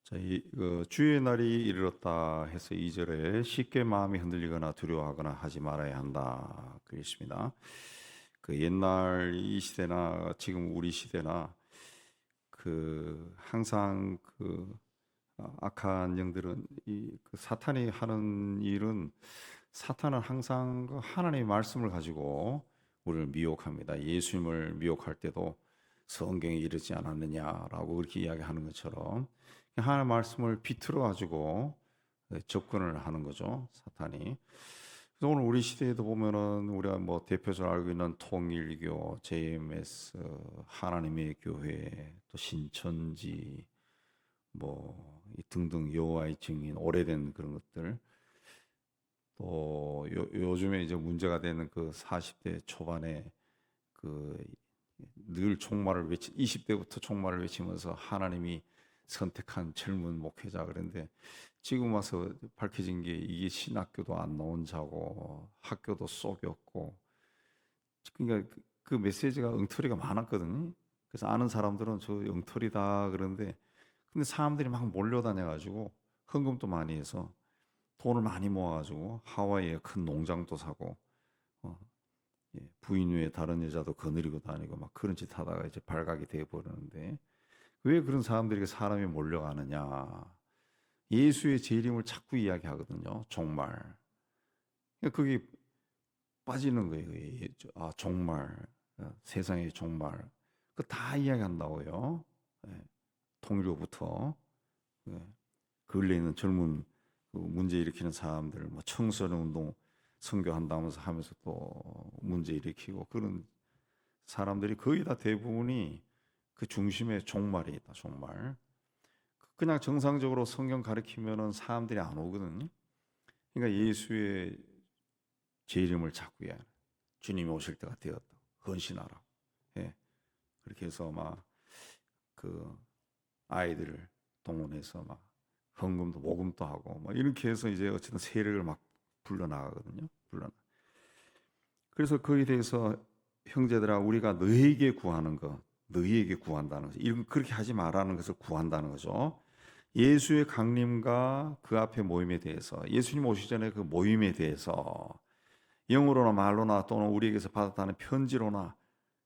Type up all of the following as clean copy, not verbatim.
자, 주의 날이 이르렀다 해서 2절에 쉽게 마음이 흔들리거나 두려워하거나 하지 말아야 한다. 그랬습니다. 그 옛날 이 시대나 지금 우리 시대나 항상 악한 영들은 그 사탄이 하는 일은 사탄은 항상 그 하나님의 말씀을 가지고 우리를 미혹합니다. 예수님을 미혹할 때도 성경에 이르지 않았느냐라고 그렇게 이야기하는 것처럼 하나님의 말씀을 비틀어 가지고 접근을 하는 거죠, 사탄이. 그래서 오늘 우리 시대에도 보면은 우리가 뭐 대표적으로 알고 있는 통일교, JMS, 하나님의 교회, 또 신천지, 등등 여호와의 증인, 오래된 그런 것들, 또 요즘에 이제 문제가 되는 그 40대 초반에 그 늘 종말을 20대부터 종말을 외치면서 하나님이 선택한 젊은 목회자. 그런데 지금 와서 밝혀진 게 이게 신학교도 안 나온 자고 학교도 속였고, 그러니까 그 메시지가 엉터리가 많았거든요. 그래서 아는 사람들은 저 엉터리다 그러는데, 근데 사람들이 막 몰려다녀가지고 헌금도 많이 해서 돈을 많이 모아가지고 하와이에 큰 농장도 사고, 어, 부인 외에 다른 여자도 거느리고 다니고 막 그런 짓 하다가 이제 발각이 돼 버리는데, 왜 그런 사람들에게 사람이 몰려가느냐? 예수의 재림을 자꾸 이야기하거든요. 종말. 그러니까 그게 빠지는 거예요. 종말, 세상의 종말. 그 다 이야기한다고요. 예, 통일교부터 근래에 있는 젊은 그 문제 일으키는 사람들, 뭐 청소년 운동 선교한다면서 하면서 또 문제 일으키고 그런 사람들이 거의 다 대부분이 그 중심에 종말이 있다. 종말. 그냥 정상적으로 성경 가르치면은 사람들이 안 오거든요. 그러니까 예수의 재림을 자꾸 해. 주님이 오실 때가 되었다. 헌신하라. 예. 그렇게 해서 막 그 아이들을 동원해서 막 헌금도 모금도 하고 뭐 이렇게 해서 이제 어쨌든 세력을 막 불러나가거든요. 그래서 거기에 대해서 형제들아, 우리가 너희에게 구하는 것, 너희에게 구한다는 거죠. 이런 그렇게 하지 말라는 것을 구한다는 거죠. 예수의 강림과 그 앞에 모임에 대해서, 예수님 오시기 전에 그 모임에 대해서 영으로나 말로나 또는 우리에게서 받았다는 편지로나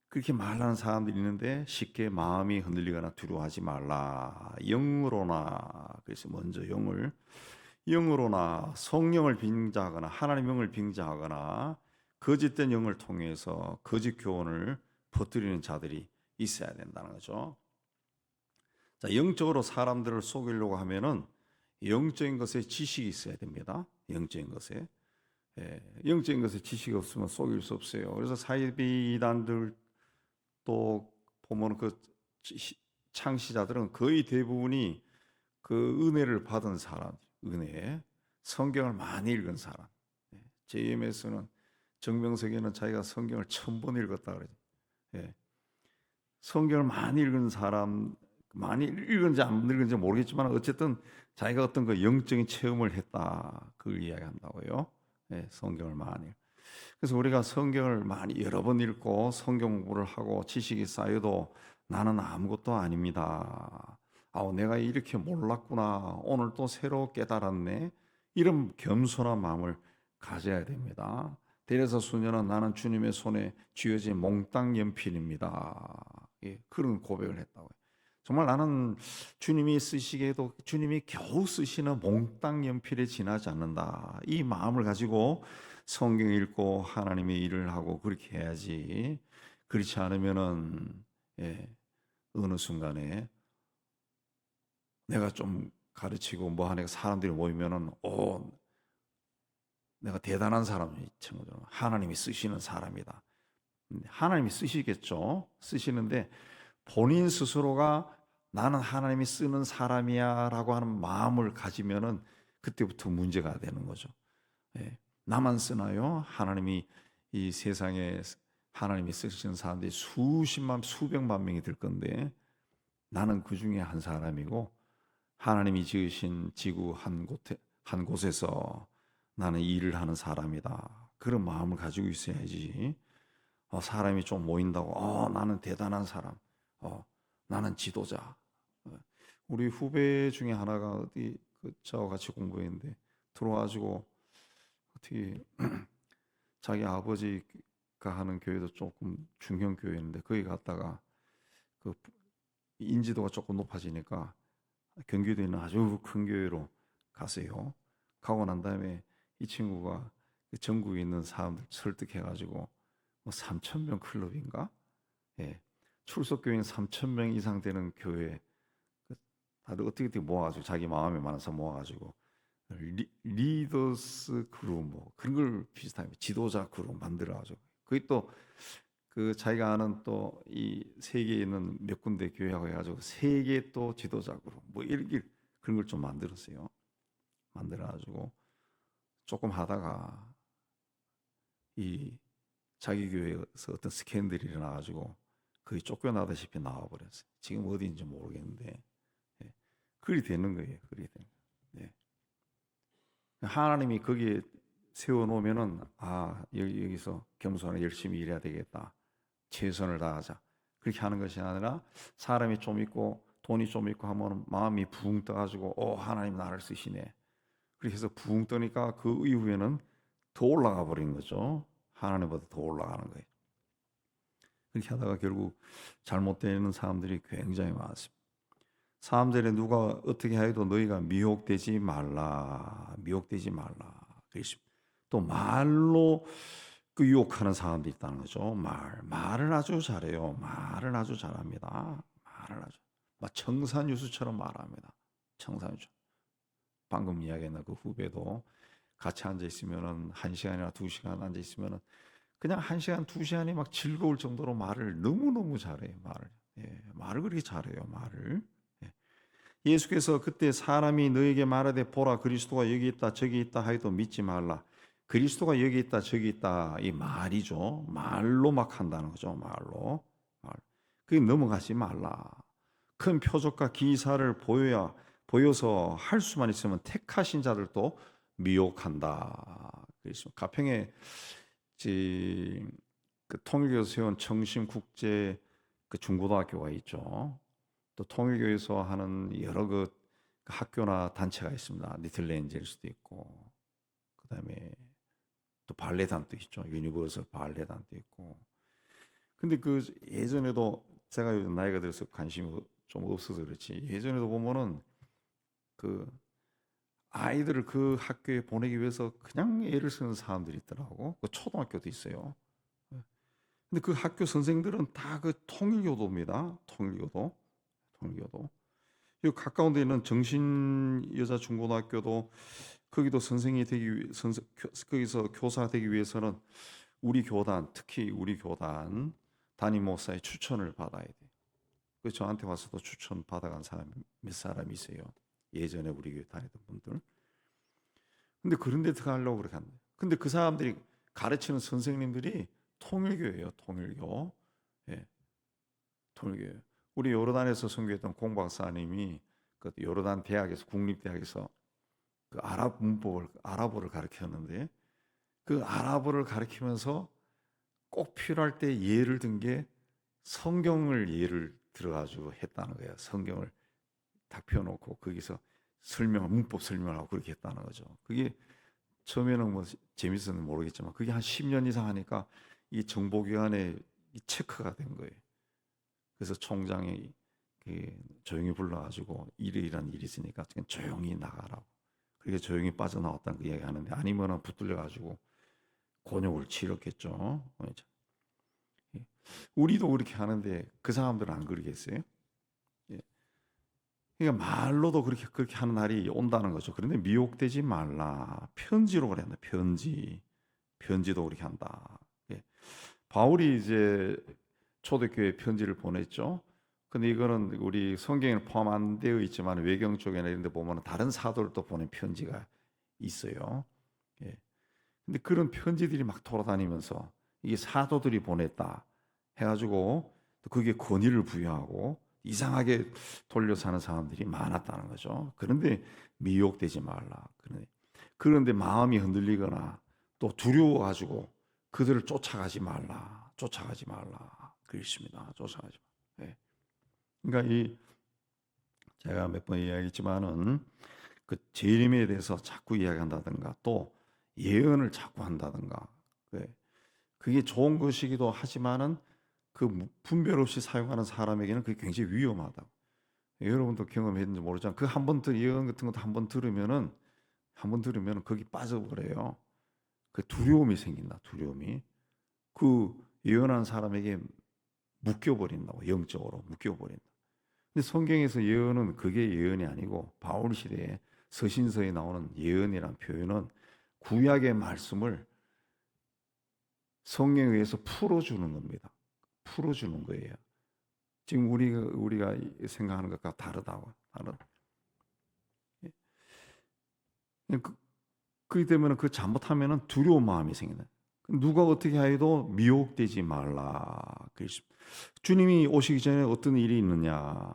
그렇게 말하는 사람들이 있는데 쉽게 마음이 흔들리거나 두려워하지 말라. 영으로나, 그래서 먼저 영으로나 성령을 빙자하거나 하나님의 영을 빙자하거나 거짓된 영을 통해서 거짓 교훈을 퍼뜨리는 자들이 있어야 된다는 거죠. 자, 영적으로 사람들을 속이려고 하면은 영적인 것에 지식이 있어야 됩니다. 영적인 것에. 영적인 것에 지식이 없으면 속일 수 없어요. 그래서 사이비 이단들 또 보면 그 창시자들은 거의 대부분이 그 은혜를 받은 사람, 은혜, 성경을 많이 읽은 사람. JMS는 정명석에는 자기가 성경을 1000번 읽었다 그러죠. 예. 성경을 많이 읽은 사람, 많이 읽은지 안 읽은지 모르겠지만 어쨌든 자기가 어떤 그 영적인 체험을 했다, 그걸 이야기한다고요. 예, 성경을 많이. 그래서 우리가 성경을 많이 여러 번 읽고 성경 공부를 하고 지식이 쌓여도 나는 아무것도 아닙니다. 내가 이렇게 몰랐구나. 오늘 또 새로 깨달았네. 이런 겸손한 마음을 가져야 됩니다. 데레사 수녀는 나는 주님의 손에 쥐어진 몽땅 연필입니다. 예, 그런 고백을 했다고요. 정말 나는 주님이 쓰시기에도 주님이 겨우 쓰시는 몽땅 연필에 지나지 않는다. 이 마음을 가지고 성경 읽고 하나님의 일을 하고 그렇게 해야지. 그렇지 않으면은 어느 순간에 내가 좀 가르치고 뭐 하니까 사람들이 모이면은 내가 대단한 사람이 친구들 하나님이 쓰시는 사람이다. 하나님이 쓰시겠죠. 쓰시는데 본인 스스로가 나는 하나님이 쓰는 사람이야라고 하는 마음을 가지면은 그때부터 문제가 되는 거죠. 나만 쓰나요? 하나님이 이 세상에 하나님이 쓰시는 사람들이 수십만 수백만 명이 될 건데 나는 그 중에 한 사람이고 하나님이 지으신 지구 한 곳에서 나는 일을 하는 사람이다. 그런 마음을 가지고 있어야지. 사람이 좀 모인다고 나는 대단한 사람, 나는 지도자. 우리 후배 중에 하나가 어디 저와 같이 공부했는데 들어와가지고 어떻게 자기 아버지가 하는 교회도 조금 중형 교회인데 거기 갔다가 그 인지도가 조금 높아지니까 경기도에 있는 아주 큰 교회로 갔어요. 가고 난 다음에 이 친구가 그 전국에 있는 사람들 설득해가지고 뭐 3천 명 클럽인가? 예. 출석 교인 3천 명 이상 되는 교회 다들 어떻게 모아가지고 자기 마음에 많아서 모아가지고 리더스 그룹 뭐 그런 걸 비슷하게 지도자 그룹 만들어가지고 그게 또 그 자기가 아는 또 이 세계에 있는 몇 군데 교회하고 해가지고 세계 또 지도자 그룹 뭐 이렇게 그런 걸 좀 만들었어요. 만들어가지고 조금 하다가 이 자기 교회에서 어떤 스캔들이 일어나가지고 거의 쫓겨나다시피 나와버렸어요. 지금 어디인지 모르겠는데 예. 그리 되는 거예요. 그리 되는 거예요. 예. 하나님이 거기에 세워놓으면은 여기서 겸손하게 열심히 일해야 되겠다. 최선을 다하자. 그렇게 하는 것이 아니라 사람이 좀 있고 돈이 좀 있고 하면 마음이 붕 떠가지고 하나님 나를 쓰시네. 그렇게 해서 붕 떠니까 그 이후에는 더 올라가 버린 거죠. 하나님보다 더 올라가는 거예요. 그렇게 하다가 결국 잘못되는 사람들이 굉장히 많습니다. 3절에 누가 어떻게 하여도 너희가 미혹되지 말라. 미혹되지 말라. 그렇습니다. 또 말로 그 유혹하는 사람들이 있다는 거죠. 말을 아주 잘해요. 말을 아주 잘합니다. 말을 아주 막 청산유수처럼 말합니다. 청산유수. 방금 이야기했던 그 후배도 같이 앉아 있으면은 1시간이나 2시간 앉아 있으면은 그냥 1시간 2시간이 막 즐거울 정도로 말을 너무너무 잘해요. 말을 그렇게 잘해요. 말을. 예수께서 그때 사람이 너에게 말하되 보라 그리스도가 여기 있다 저기 있다 하여도 믿지 말라. 그리스도가 여기 있다 저기 있다 이 말이죠. 말로 막 한다는 거죠. 말로. 그게 넘어가지 말라. 큰 표적과 기사를 보여서 할 수만 있으면 택하신 자들도 미혹한다. 그래서 가평에 그 통일교에서 세운 청심국제 그 중고등학교가 있죠. 또 통일교에서 하는 여러 그 학교나 단체가 있습니다. 리틀 엔젤 수도 있고, 그 다음에 또 발레단도 있죠. 유니버설 발레단도 있고. 근데 그 예전에도 제가 요즘 나이가 들어서 관심이 좀 없어서 그렇지. 예전에도 보면은 그 아이들을 그 학교에 보내기 위해서 그냥 애를 쓰는 사람들이 있더라고. 그 초등학교도 있어요. 근데 그 학교 선생들은 다 그 통일교도입니다. 통일교도. 이 가까운 데 있는 정신여자중고등학교도 거기도 선생이 되기 거기서 교사 되기 위해서는 우리 교단, 특히 우리 교단 담임 목사의 추천을 받아야 돼. 그 저한테 와서도 추천 받아간 사람 몇 사람이 있어요. 예전에 우리 교회 다니던 분들. 근데 그런 데 들어가려고 그렇게 한대. 근데 그 사람들이 가르치는 선생님들이 통일교예요. 통일교. 예. 통일교예요. 우리 요르단에서 선교했던 공 박사님이 그 요르단 대학에서 국립대학에서 그 아랍 문법을 아랍어를 가르쳤는데 그 아랍어를 가르치면서 꼭 필요할 때 예를 든 게 성경을 예를 들어가지고 했다는 거예요. 성경을 딱 펴놓고 거기서 문법 설명을 하고 그렇게 했다는 거죠. 그게 처음에는 뭐 재밌었는지 모르겠지만 그게 한 10년 이상 하니까 이 정보기관에 체크가 된 거예요. 그래서 총장이 조용히 불러가지고 이런 일이 있으니까 그냥 조용히 나가라고. 그렇게 조용히 빠져나왔다는 그 이야기 하는데 아니면은 붙들려가지고 곤욕을 치렀겠죠. 우리도 그렇게 하는데 그 사람들은 안 그러겠어요? 그러니까 말로도 그렇게 하는 날이 온다는 거죠. 그런데 미혹되지 말라. 편지로 그랬나? 편지도 그렇게 한다. 바울이 이제 초대교회 편지를 보냈죠. 근데 이거는 우리 성경에 포함 안 되어 있지만 외경 쪽에나 이런 데 보면 다른 사도를 보낸 편지가 있어요. 근데 그런 편지들이 막 돌아다니면서 이게 사도들이 보냈다 해가지고 또 그게 권위를 부여하고 이상하게 돌려 사는 사람들이 많았다는 거죠. 그런데 미혹되지 말라. 그런데 마음이 흔들리거나 또 두려워가지고 그들을 쫓아가지 말라. 그렇습니다. 쫓아가지 마. 그러니까 제가 몇 번 이야기했지만은 그 재림에 대해서 자꾸 이야기한다든가 또 예언을 자꾸 한다든가 그게 좋은 것이기도 하지만은 분별 없이 사용하는 사람에게는 그게 굉장히 위험하다고. 여러분도 경험했는지 모르지만 그 한 번 예언 같은 것도 한 번 들으면 거기 빠져버려요. 그 두려움이 생긴다. 두려움이 그 예언한 사람에게 묶여버린다고. 영적으로 묶여버린다. 근데 성경에서 예언은 그게 예언이 아니고 바울 시대에 서신서에 나오는 예언이라는 표현은 구약의 말씀을 성령에 의해서 풀어주는 겁니다. 풀어주는 거예요. 지금 우리가 생각하는 것과 다르다고. 그렇기 때문에 그 잘못하면 두려운 마음이 생긴다. 누가 어떻게 해도 미혹되지 말라. 주님이 오시기 전에 어떤 일이 있느냐.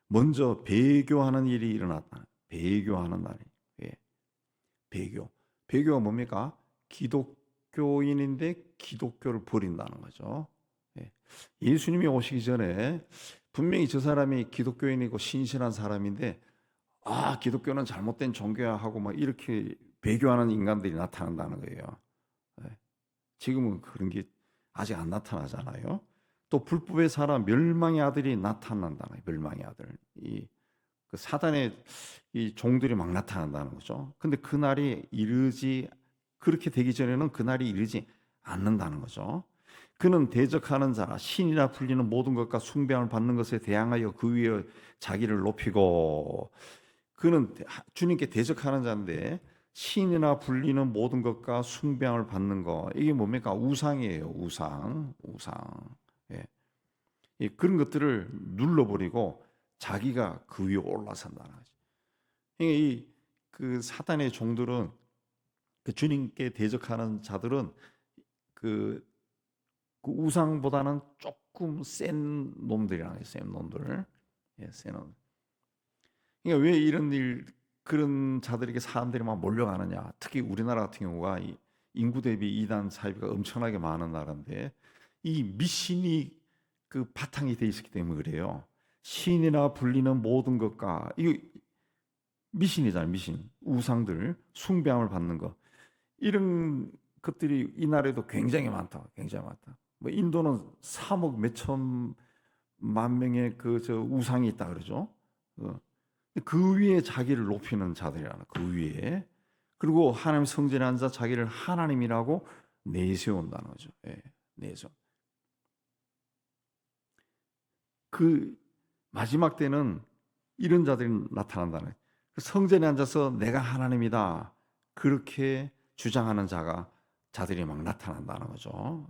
먼저 배교하는 일이 일어났다. 배교하는 날이. 배교가 뭡니까? 기독교인인데 기독교를 버린다는 거죠. 예수님이 오시기 전에 분명히 저 사람이 기독교인이고 신실한 사람인데 기독교는 잘못된 종교야 하고 막 이렇게 배교하는 인간들이 나타난다는 거예요. 지금은 그런 게 아직 안 나타나잖아요. 또 불법의 사람 멸망의 아들이 나타난다는 거예요. 멸망의 아들. 그 사단의 이 종들이 막 나타난다는 거죠. 근데 그렇게 되기 전에는 그날이 이르지 않는다는 거죠. 그는 대적하는 자, 신이라 불리는 모든 것과 숭배함을 받는 것에 대항하여 그 위에 자기를 높이고, 그는 주님께 대적하는 자인데 신이나 불리는 모든 것과 숭배함을 받는 거, 이게 뭡니까? 우상이에요. 우상. 그런 것들을 눌러버리고 자기가 그 위에 올라선다는 거죠. 그러니까 그 사단의 종들은, 그 주님께 대적하는 자들은 그 우상보다는 조금 센 놈들이라는 거예요. 센 놈들. 센 놈들. 그러니까 왜 그런 자들에게 사람들이 막 몰려가느냐. 특히 우리나라 같은 경우가 인구 대비 이단 사이비가 엄청나게 많은 나라인데 이 미신이 그 바탕이 돼 있었기 때문에 그래요. 신이나 불리는 모든 것과 이거 미신이잖아요. 미신. 우상들 숭배함을 받는 거. 이런 것들이 이 나라에도 굉장히 많다. 굉장히 많다. 뭐 인도는 3억 몇천만 명의 저 우상이 있다 그러죠. 그 위에 자기를 높이는 자들이라는, 그 위에. 그리고 하나님 성전에 앉아 자기를 하나님이라고 내세운다는 거죠. 내세운. 그 마지막 때는 이런 자들이 나타난다는 거예요. 성전에 앉아서 내가 하나님이다 그렇게 주장하는 자들이 막 나타난다는 거죠.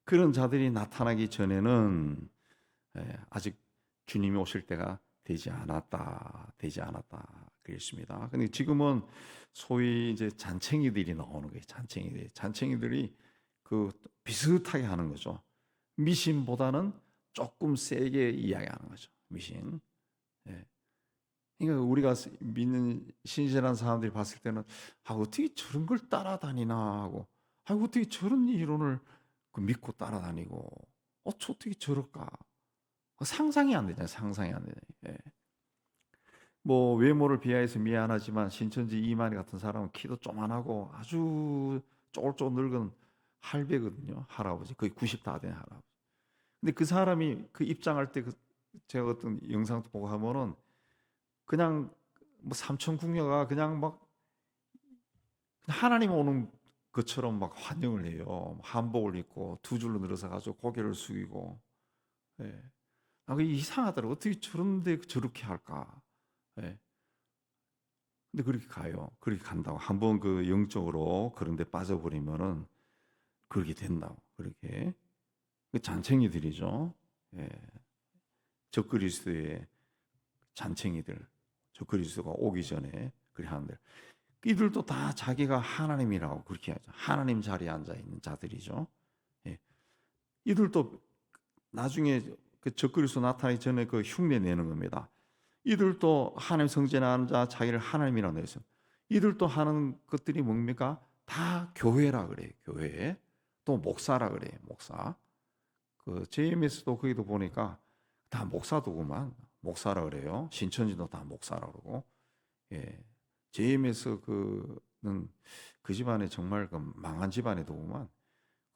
그런 자들이 나타나기 전에는 아직 주님이 오실 때가 되지 않았다 그랬습니다. 근데 지금은 소위 이제 잔챙이들이 나오는 거예요. 잔챙이들이 그 비슷하게 하는 거죠. 미신보다는 조금 세게 이야기하는 거죠. 미신. 그러니까 우리가 믿는 신실한 사람들이 봤을 때는 어떻게 저런 걸 따라다니나 하고, 어떻게 저런 이론을 믿고 따라다니고, 어떻게 저럴까? 상상이 안 되잖아요. 상상이 안 되잖아요. 뭐 외모를 비하해서 미안하지만 신천지 이만희 같은 사람은 키도 조만하고 아주 쫄쫄 늙은 할배거든요. 할아버지. 거의 90 다 된 할아버지. 근데 그 사람이 그 입장할 때 제가 어떤 영상 보고 하면은 그냥 뭐 삼천 궁녀가 그냥 막 하나님 오는 것처럼 막 환영을 해요. 한복을 입고 두 줄로 늘어서 가지고 고개를 숙이고. 그게 이상하더라고. 어떻게 저런데 저렇게 할까? 근데 그렇게 가요. 그렇게 간다고. 한번 그 영적으로 그런데 빠져버리면은 그렇게 된다고. 그렇게. 잔챙이들이죠. 적그리스도의 잔챙이들. 적그리스도가 오기 전에 그렇게 하는데, 이들도 다 자기가 하나님이라고 그렇게 하죠. 하나님 자리에 앉아 있는 자들이죠. 이들도 나중에 그 적그리스도 나타나기 전에 그 흉내 내는 겁니다. 이들도 하나님 성전에 앉아 자기를 하나님이라고 해서 이들도 하는 것들이 뭡니까? 다 교회라 그래요. 교회. 또 목사라 그래요. 목사. 그 JMS도 거기도 보니까 다 목사도구만. 목사라 그래요. 신천지도 다 목사라 그러고. 예. JMS 그는 그 집안에 정말 그 망한 집안이더구만.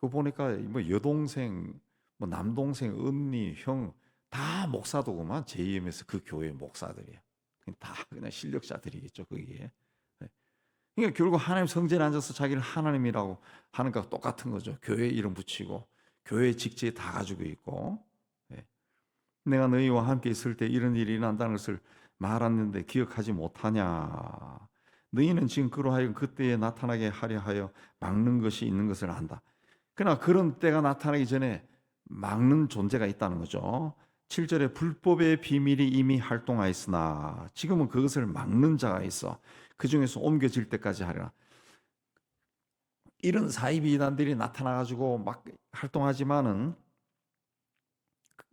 그 보니까 뭐 여동생, 뭐 남동생, 언니, 형 다 목사더구만. JMS 그 교회 목사들이야. 다 그냥 실력자들이겠죠 거기에. 예. 그러니까 결국 하나님 성전에 앉아서 자기를 하나님이라고 하는 거랑 똑같은 거죠. 교회 이름 붙이고 교회 직제 다 가지고 있고. 예. 내가 너희와 함께 있을 때 이런 일이 일어난다는 것을 말하는데 기억하지 못하냐. 너희는 지금 그로 하여금 그때에 나타나게 하려 하여 막는 것이 있는 것을 안다. 그러나 그런 때가 나타나기 전에 막는 존재가 있다는 거죠. 7절에 불법의 비밀이 이미 활동하였으나 지금은 그것을 막는 자가 있어. 그 중에서 옮겨질 때까지 하리라. 이런 사이비 이단들이 나타나가지고 막 활동하지만은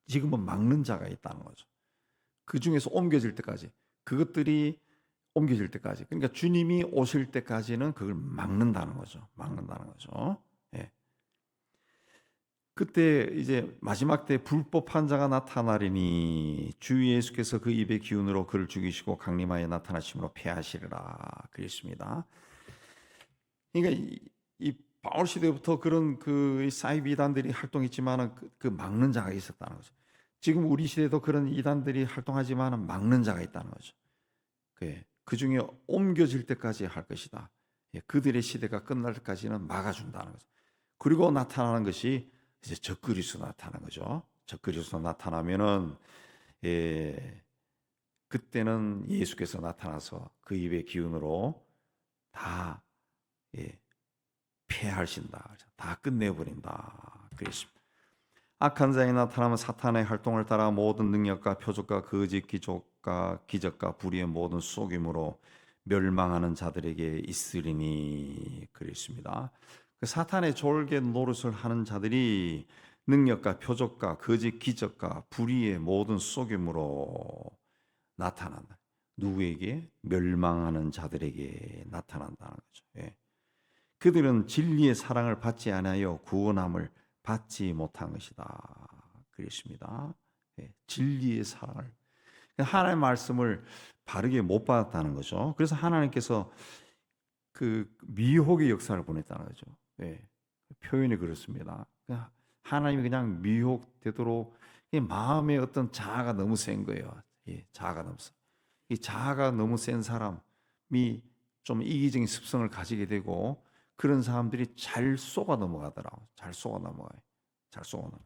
지금은 막는 자가 있다는 거죠. 그 중에서 옮겨질 때까지, 그것들이 옮겨질 때까지, 그러니까 주님이 오실 때까지는 그걸 막는다는 거죠. 막는다는 거죠. 예. 그때 이제 마지막 때 불법한 자가 나타나리니 주 예수께서 그 입의 기운으로 그를 죽이시고 강림하여 나타나심으로 패하시리라 그랬습니다. 그러니까 이 바울 시대부터 그런 그 사이비 이단들이 활동했지만은 그 막는 자가 있었다는 거죠. 지금 우리 시대도 그런 이단들이 활동하지만은 막는 자가 있다는 거죠. 그 중에 옮겨질 때까지 할 것이다. 그들의 시대가 끝날 때까지는 막아준다는 거죠. 그리고 나타나는 것이 이제 적그리스도 나타나는 거죠. 적그리스도 나타나면은 그때는 예수께서 나타나서 그 입의 기운으로 다 패하신다. 다 끝내버린다. 그랬습니다. 악한 자에 나타나면 사탄의 활동을 따라 모든 능력과 표적과 거짓 기적과 불의의 모든 속임으로 멸망하는 자들에게 있으리니 그랬습니다. 그 사탄의 졸개 노릇을 하는 자들이 능력과 표적과 거짓 기적과 불의의 모든 속임으로 나타난다. 누구에게? 멸망하는 자들에게 나타난다는 거죠. 예. 그들은 진리의 사랑을 받지 않아요 구원함을 받지 못한 것이다. 그랬습니다. 예. 진리의 사랑을, 하나님의 말씀을 바르게 못 받았다는 거죠. 그래서 하나님께서 그 미혹의 역사를 보냈다는 거죠. 예. 표현이 그렇습니다. 하나님이 그냥 미혹되도록 마음의 어떤 자아가 너무 센 거예요. 예. 자아가 너무 센. 이 자아가 너무 센 사람이 좀 이기적인 습성을 가지게 되고 그런 사람들이 잘 속아 넘어가더라고. 잘 속아 넘어가요. 잘 속아 넘어.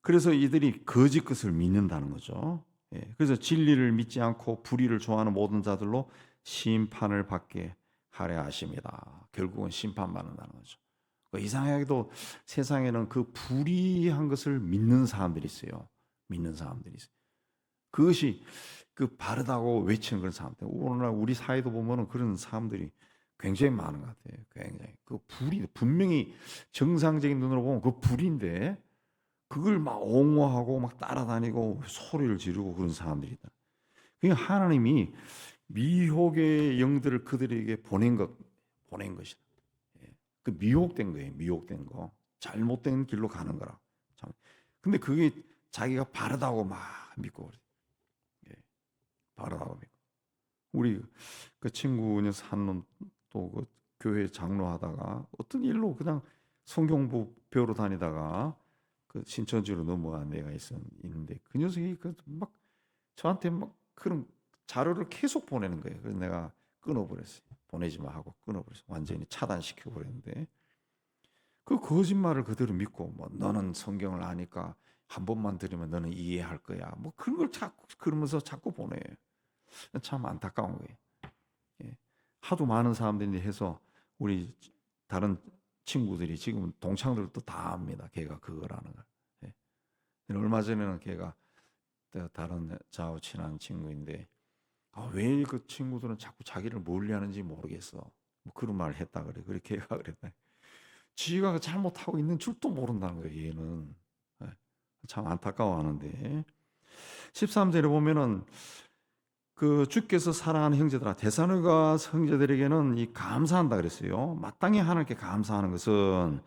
그래서 이들이 거짓 것을 믿는다는 거죠. 예. 그래서 진리를 믿지 않고 불의를 좋아하는 모든 자들로 심판을 받게 하려 하십니다. 결국은 심판받는다는 거죠. 이상하게도 세상에는 그 불의한 것을 믿는 사람들이 있어요. 믿는 사람들이 있어요. 그것이 그 바르다고 외치는 그런 사람들. 오늘날 우리 사회도 보면은 그런 사람들이 굉장히 많은 것 같아요. 굉장히 그 불이 분명히 정상적인 눈으로 보면 그 불인데 그걸 막 옹호하고 막 따라다니고 소리를 지르고 그런 사람들이 있다. 그러니까 하나님이 미혹의 영들을 그들에게 보낸 것이다. 그 미혹된 거예요. 미혹된 거. 잘못된 길로 가는 거라. 참. 근데 그게 자기가 바르다고 막 믿고 그래. 바르다고 믿고. 우리 그 친구 녀석 한놈 또 그 교회 장로하다가 어떤 일로 그냥 성경부 배우러 다니다가 그 신천지로 넘어간 애가 있는데 그 녀석이 그 막 저한테 막 그런 자료를 계속 보내는 거예요. 그래서 내가 끊어버렸어요. 보내지 마 하고 끊어버렸어요. 완전히 차단시켜 버렸는데 그 거짓말을 그대로 믿고 뭐 너는 성경을 아니까 한 번만 들으면 너는 이해할 거야. 뭐 그런 걸 자꾸 그러면서 자꾸 보내요. 참 안타까운 거예요. 예. 하도 많은 다른사람들이 해서 우리 다른 친구들이 지금 동창들도 다 압니다. 걔가 그거라는 걸. 예. 얼마 전에는 걔가 다른 저하고 친한 친구인데 왜 그 친구들은 자꾸 자기를 멀리하는지 모르겠어. 뭐 그런 말을 했다 그래. 그렇게 걔가 그랬다. 지가 잘못하고 있는 줄도 모른다는 거예요. 얘는. 예. 참 안타까워하는데 13절에 보면은 그 주께서 사랑하는 형제들아 데살로니가 형제들에게는 이 감사한다 그랬어요. 마땅히 하나님께 감사하는 것은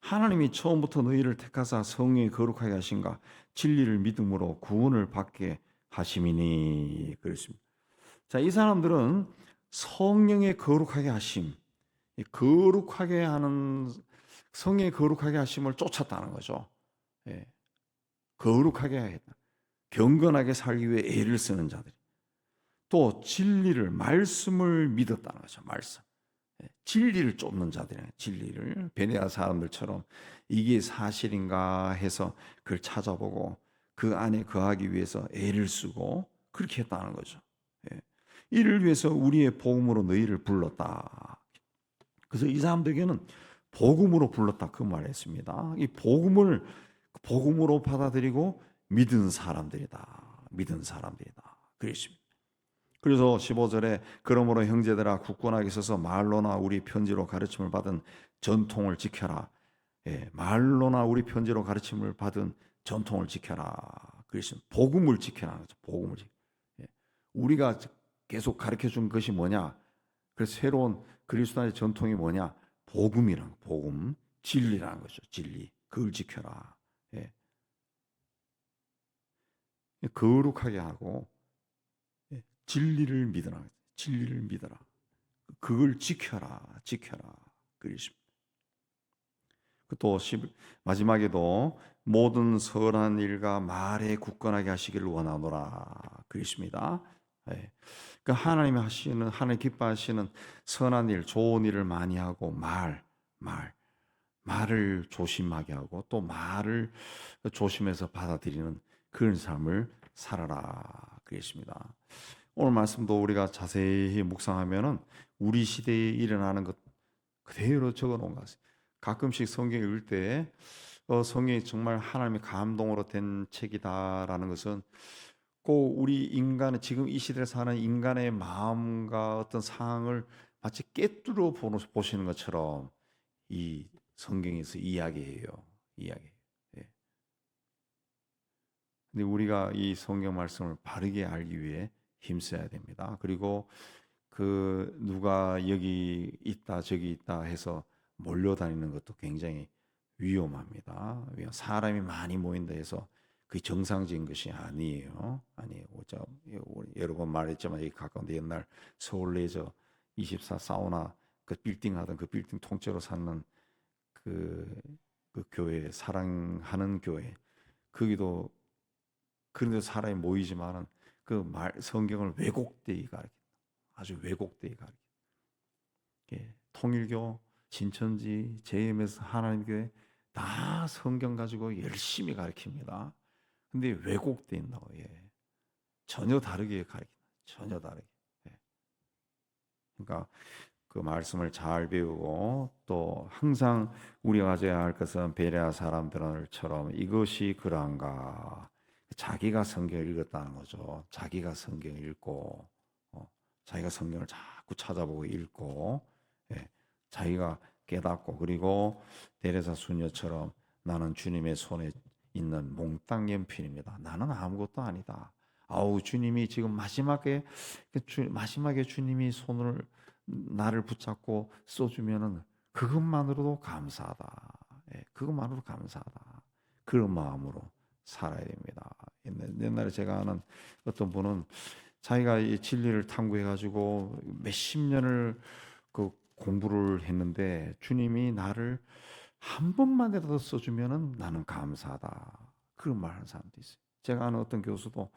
하나님이 처음부터 너희를 택하사 성령이 거룩하게 하신가 진리를 믿음으로 구원을 받게 하심이니 그랬습니다. 자, 이 사람들은 성령의 거룩하게 하심, 거룩하게 하는 성령의 거룩하게 하심을 쫓았다는 거죠. 예, 거룩하게 하겠다. 경건하게 살기 위해 애를 쓰는 자들이. 또 진리를 말씀을 믿었다는 거죠. 말씀. 진리를 쫓는 자들이에요. 진리를 베네아 사람들처럼 이게 사실인가 해서 그걸 찾아보고 그 안에 거하기 위해서 애를 쓰고 그렇게 했다는 거죠. 이를 위해서 우리의 복음으로 너희를 불렀다. 그래서 이 사람들에게는 복음으로 불렀다 그 말했습니다. 이 복음을 복음으로 받아들이고 믿은 사람들이다. 믿은 사람들이다. 그랬습니다. 그래서 15절에 그러므로 형제들아 굳건하게 서서 말로나 우리 편지로 가르침을 받은 전통을 지켜라. 말로나 우리 편지로 가르침을 받은 전통을 지켜라. 그랬습니다. 복음을 지켜라. 복음을 지켜. 우리가 계속 가르쳐 준 것이 뭐냐? 그래서 새로운 그리스도의 전통이 뭐냐? 복음이란 복음, 진리라는 거죠. 진리. 그걸 지켜라. 거룩하게 하고 진리를 믿어라. 진리를 믿어라. 그걸 지켜라. 지켜라. 그랬습니다. 또 마지막에도 모든 선한 일과 말에 굳건하게 하시기를 원하노라. 그랬습니다. 그 하나님이 하시는 하나님 기뻐하시는 선한 일, 좋은 일을 많이 하고 말을 조심하게 하고 또 말을 조심해서 받아들이는 그런 삶을 살아라. 그랬습니다. 오늘 말씀도 우리가 자세히 묵상하면은 우리 시대에 일어나는 것 그대로 적어 놓은 것 같습니다. 가끔씩 성경 읽을 때 성경이 정말 하나님의 감동으로 된 책이다라는 것은 꼭 우리 인간의 지금 이 시대에 사는 인간의 마음과 어떤 상황을 마치 꿰뚫어 보시는 것처럼 이 성경에서 이야기해요. 이야기. 근데 우리가 이 성경 말씀을 바르게 알기 위해 힘써야 됩니다. 그리고 그 누가 여기 있다 저기 있다 해서 몰려다니는 것도 굉장히 위험합니다. 사람이 많이 모인다 해서 그게 정상적인 것이 아니에요. 아니에요. 여러 번 말했지만 여기 가까운데 옛날 서울 레저 24 사우나 그 빌딩 하던 그 빌딩 통째로 사는 그 교회 사랑하는 교회 거기도 그런데 사람이 모이지만은 그 성경을 왜곡되이 가르쳐 아주 왜곡되이 가르쳐. 통일교, 진천지, JMS 하나님교회 다 성경 가지고 열심히 가르칩니다. 근데 왜곡되어 있다고. 전혀 다르게 가르쳐. 전혀 다르게. 그러니까 그 말씀을 잘 배우고 또 항상 우리가 가져야 할 것은 베레아 사람들처럼 이것이 그러한가. 자기가 성경을 읽었다는 거죠. 자기가 성경을 읽고 자기가 성경을 자꾸 찾아보고 읽고 자기가 깨닫고 그리고 데레사 수녀처럼 나는 주님의 손에 있는 몽땅 연필입니다. 나는 아무것도 아니다. 아우 주님이 지금 마지막에 주님이 손을 나를 붙잡고 써주면은 그것만으로도 감사하다. 그것만으로 감사하다. 그런 마음으로 살아야 됩니다. 옛날에 제가 아는 어떤 분은 자기가 이 진리를 탐구해가지고 몇십 년을 그 공부를 했는데 주님이 나를 한 번만이라도 써주면은 나는 감사하다. 그런 말 하는 사람도 있어요. 제가 아는 어떤 교수도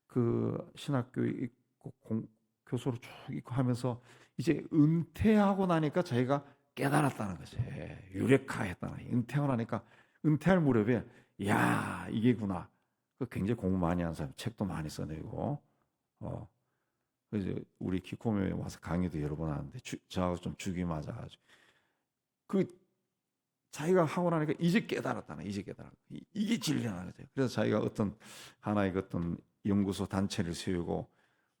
그 신학교에 있고 교수로 쭉 있고 하면서 이제 은퇴하고 나니까 자기가 깨달았다는 거지. 유레카했다는 거예요. 은퇴하고 나니까 은퇴할 무렵에 야 이게구나. 그 굉장히 공부 많이 한 사람, 책도 많이 써내고, 그래서 우리 기코메에 와서 강의도 여러 번 하는데 저하고 좀 죽이 맞아가지고 그 자기가 하고 나니까 이제 깨달았다는, 이제 깨달았. 이게 진리라는 거죠. 그래서 자기가 어떤 하나의 어떤 연구소 단체를 세우고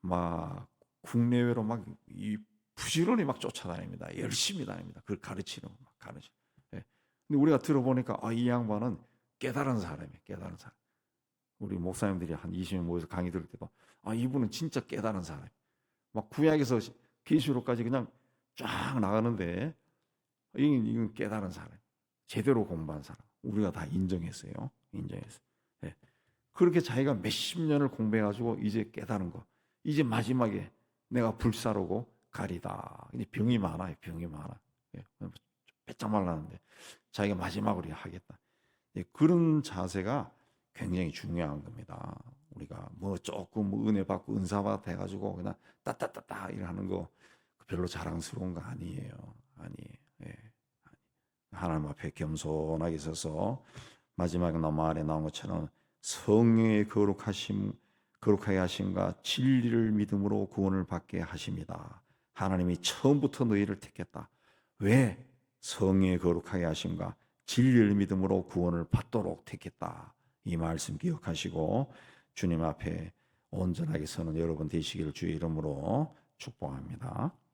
막 국내외로 막 이 부지런히 막 쫓아다닙니다. 열심히 다닙니다. 그걸 가르치는 막 가르치. 근데 우리가 들어보니까 이 양반은 깨달은 사람이에요. 깨달은 사람. 우리 목사님들이 한 20명 모여서 강의 들을 때도 이분은 진짜 깨달은 사람. 막 구약에서 계시록까지 그냥 쫙 나가는데 이건 깨달은 사람. 제대로 공부한 사람. 우리가 다 인정했어요. 인정했어요. 그렇게 자기가 몇십 년을 공부해가지고 이제 깨달은 거. 이제 마지막에 내가 불사르고 가리다. 이제 병이 많아요. 병이 많아. 예, 빼짝 말랐는데 자기가 마지막으로 하겠다. 예, 그런 자세가 굉장히 중요한 겁니다. 우리가 뭐 조금 뭐 은혜 받고 은사 받아 해가지고 그냥 따따따따 이러는 거 별로 자랑스러운 거 아니에요. 아니에요. 예. 하나님 앞에 겸손하게 서서 마지막에 말에 나온 것처럼 성령의 거룩하게 하심과 진리를 믿음으로 구원을 받게 하십니다. 하나님이 처음부터 너희를 택했다. 왜? 성령의 거룩하게 하심과 진리를 믿음으로 구원을 받도록 택했다. 이 말씀 기억하시고 주님 앞에 온전하게 서는 여러분 되시기를 주의 이름으로 축복합니다.